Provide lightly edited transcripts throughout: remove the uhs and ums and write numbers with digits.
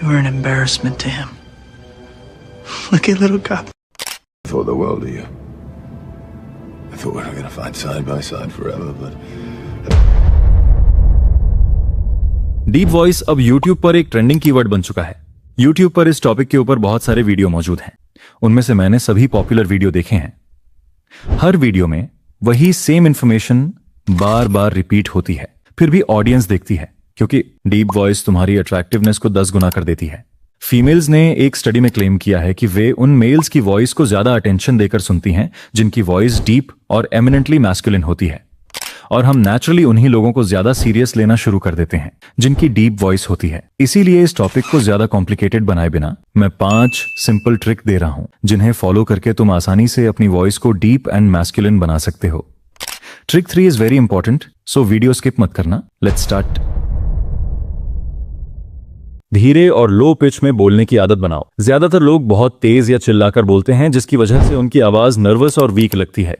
You were an embarrassment to him. Look at little cop. I thought the world of you. I thought we were going to fight side by side forever, but deep voice अब YouTube पर एक trending keyword बन चुका है। YouTube पर इस topic के ऊपर बहुत सारे वीडियो मौजूद हैं। उनमें से मैंने सभी पॉपुलर वीडियो देखे हैं। हर वीडियो में वही सेम इंफॉर्मेशन बार बार रिपीट होती है, फिर भी ऑडियंस देखती है क्योंकि डीप वॉइस तुम्हारी अट्रैक्टिवनेस को 10 गुना कर देती है। फीमेल्स ने एक स्टडी में क्लेम किया है कि वे उन मेल्स की वॉइस को ज्यादा अटेंशन देकर सुनती हैं जिनकी वॉइस डीप और एमिनेंटली मैस्कुलिन होती है, और हम नेचुरली उन्हीं लोगों को ज्यादा सीरियस लेना शुरू कर देते हैं जिनकी डीप वॉइस होती है। इसीलिए इस टॉपिक को ज्यादा कॉम्प्लिकेटेड बनाए बिना मैं 5 सिंपल ट्रिक दे रहा हूं जिन्हें फॉलो करके तुम आसानी से अपनी वॉइस को डीप एंड मैस्कुलिन बना सकते हो। Trick 3 is very important, so video skip मत करना। Let's start. धीरे और लो पिच में बोलने की आदत बनाओ। ज्यादातर लोग बहुत तेज या चिल्लाकर बोलते हैं जिसकी वजह से उनकी आवाज नर्वस और वीक लगती है।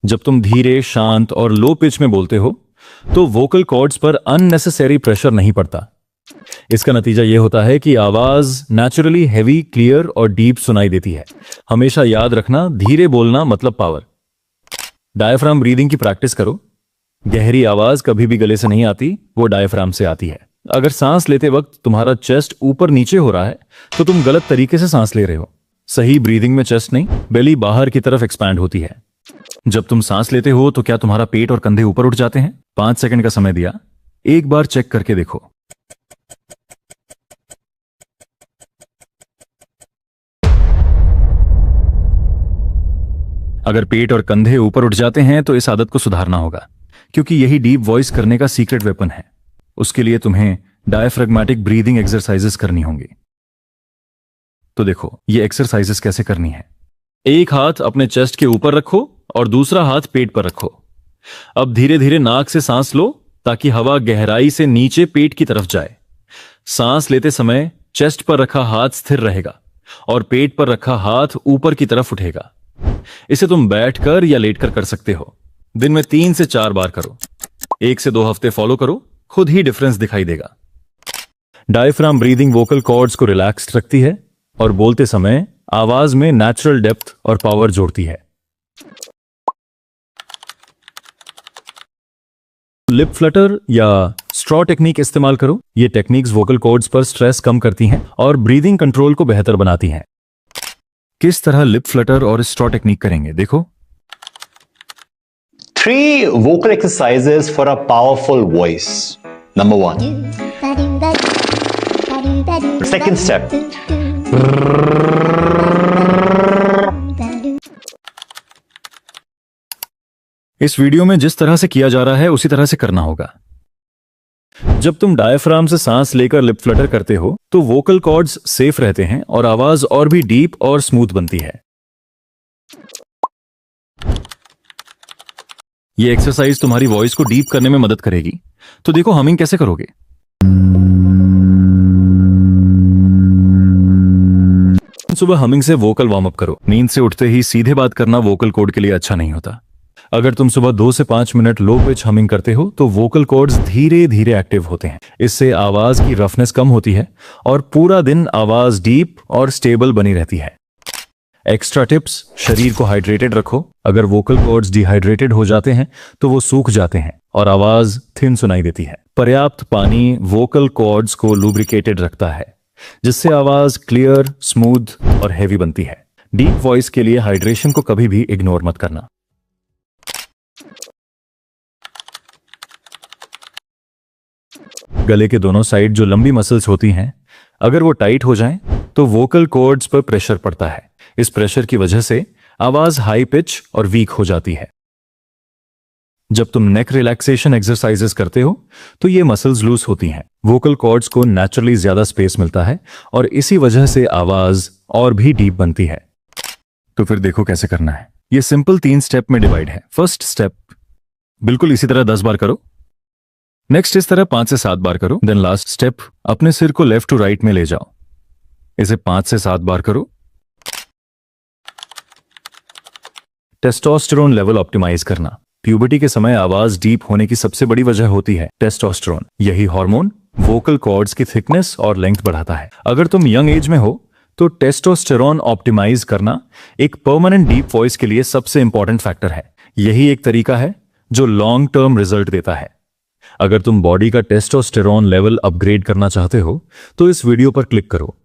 जब तुम धीरे, शांत और लो पिच में बोलते हो तो वोकल कॉर्ड्स पर अननेसेसरी प्रेशर नहीं पड़ता। इसका नतीजा यह होता है कि आवाज नेचुरली हैवी, क्लियर और डीप सुनाई देती है। हमेशा याद रखना, धीरे बोलना मतलब पावर। डायफ्राम ब्रीदिंग की प्रैक्टिस करो। गहरी आवाज कभी भी गले से नहीं आती, वो डायफ्राम से आती है। अगर सांस लेते वक्त तुम्हारा चेस्ट ऊपर नीचे हो रहा है तो तुम गलत तरीके से सांस ले रहे हो। सही ब्रीदिंग में चेस्ट नहीं, बेली बाहर की तरफ एक्सपैंड होती है। जब तुम सांस लेते हो तो क्या तुम्हारा पेट और कंधे ऊपर उठ जाते हैं? 5 सेकंड का समय दिया, एक बार चेक करके देखो। अगर पेट और कंधे ऊपर उठ जाते हैं तो इस आदत को सुधारना होगा, क्योंकि यही डीप वॉइस करने का सीक्रेट वेपन है। उसके लिए तुम्हें डायफ्रेगमेटिक ब्रीदिंग एक्सरसाइजेस करनी होंगी। तो देखो ये एक्सरसाइजेस कैसे करनी है। एक हाथ अपने चेस्ट के ऊपर रखो और दूसरा हाथ पेट पर रखो। अब धीरे धीरे नाक से सांस लो ताकि हवा गहराई से नीचे पेट की तरफ जाए। सांस लेते समय चेस्ट पर रखा हाथ स्थिर रहेगा और पेट पर रखा हाथ ऊपर की तरफ उठेगा। इसे तुम बैठकर या लेटकर कर सकते हो। दिन में 3 से 4 बार करो। 1 से 2 हफ्ते फॉलो करो, खुद ही डिफरेंस दिखाई देगा। डायफ्राम ब्रीदिंग वोकल कॉर्ड्स को रिलैक्स्ड रखती है और बोलते समय आवाज में नेचुरल डेप्थ और पावर जोड़ती है। लिप फ्लटर या स्ट्रॉ टेक्निक इस्तेमाल करो। ये टेक्निक्स वोकल कॉर्ड्स पर स्ट्रेस कम करती हैं और ब्रीदिंग कंट्रोल को बेहतर बनाती हैं। किस तरह लिप फ्लटर और स्ट्रॉ टेक्निक करेंगे देखो। 3 vocal exercises for a powerful voice. Number 1. Second step. इस वीडियो में जिस तरह से किया जा रहा है उसी तरह से करना होगा। जब तुम डायफ्राम से सांस लेकर लिप फ्लटर करते हो तो वोकल कॉर्ड्स सेफ रहते हैं और आवाज और भी डीप और स्मूथ बनती है। ये एक्सरसाइज तुम्हारी वॉइस को डीप करने में मदद करेगी। तो देखो हमिंग कैसे करोगे। सुबह हमिंग से वोकल वार्म अप करो। नींद से उठते ही सीधे बात करना वोकल कॉर्ड के लिए अच्छा नहीं होता। अगर तुम सुबह 2 से 5 मिनट लो पिच हमिंग करते हो तो वोकल कॉर्ड्स धीरे धीरे एक्टिव होते हैं। इससे आवाज की रफनेस कम होती है और पूरा दिन आवाज डीप और स्टेबल बनी रहती है। एक्स्ट्रा टिप्स, शरीर को हाइड्रेटेड रखो। अगर वोकल कॉर्ड्स डिहाइड्रेटेड हो जाते हैं तो वो सूख जाते हैं और आवाज थिन सुनाई देती है। पर्याप्त पानी वोकल कॉर्ड्स को लुब्रिकेटेड रखता है जिससे आवाज क्लियर, स्मूथ और हैवी बनती है। डीप वॉइस के लिए हाइड्रेशन को कभी भी इग्नोर मत करना। गले के दोनों साइड जो लंबी मसल्स होती हैं, अगर वो टाइट हो जाएं तो वोकल कॉर्ड्स पर प्रेशर पड़ता है। इस प्रेशर की वजह से आवाज हाई पिच और वीक हो जाती है। जब तुम नेक रिलैक्सेशन एक्सरसाइजेस करते हो तो ये मसल्स लूज होती हैं। वोकल कॉर्ड्स को नेचुरली ज्यादा स्पेस मिलता है और इसी वजह से आवाज और भी डीप बनती है। तो फिर देखो कैसे करना है। ये सिंपल 3 स्टेप में डिवाइड है। फर्स्ट स्टेप बिल्कुल इसी तरह 10 बार करो। नेक्स्ट इस तरह 5 से 7 बार करो। देन लास्ट स्टेप अपने सिर को लेफ्ट टू राइट में ले जाओ। इसे 5 से 7 बार करो। टेस्टोस्टेरोन लेवल ऑप्टिमाइज करना। प्यूबर्टी के समय आवाज डीप होने की सबसे बड़ी वजह होती है टेस्टोस्टेरोन। यही हार्मोन वोकल कॉर्ड्स की थिकनेस और लेंथ बढ़ाता है। अगर तुम यंग एज में हो तो टेस्टोस्टेरोन ऑप्टिमाइज करना एक परमानेंट डीप वॉइस के लिए सबसे इंपॉर्टेंट फैक्टर है। यही एक तरीका है जो लॉन्ग टर्म रिजल्ट देता है। अगर तुम बॉडी का टेस्टोस्टेरोन लेवल अपग्रेड करना चाहते हो तो इस वीडियो पर क्लिक करो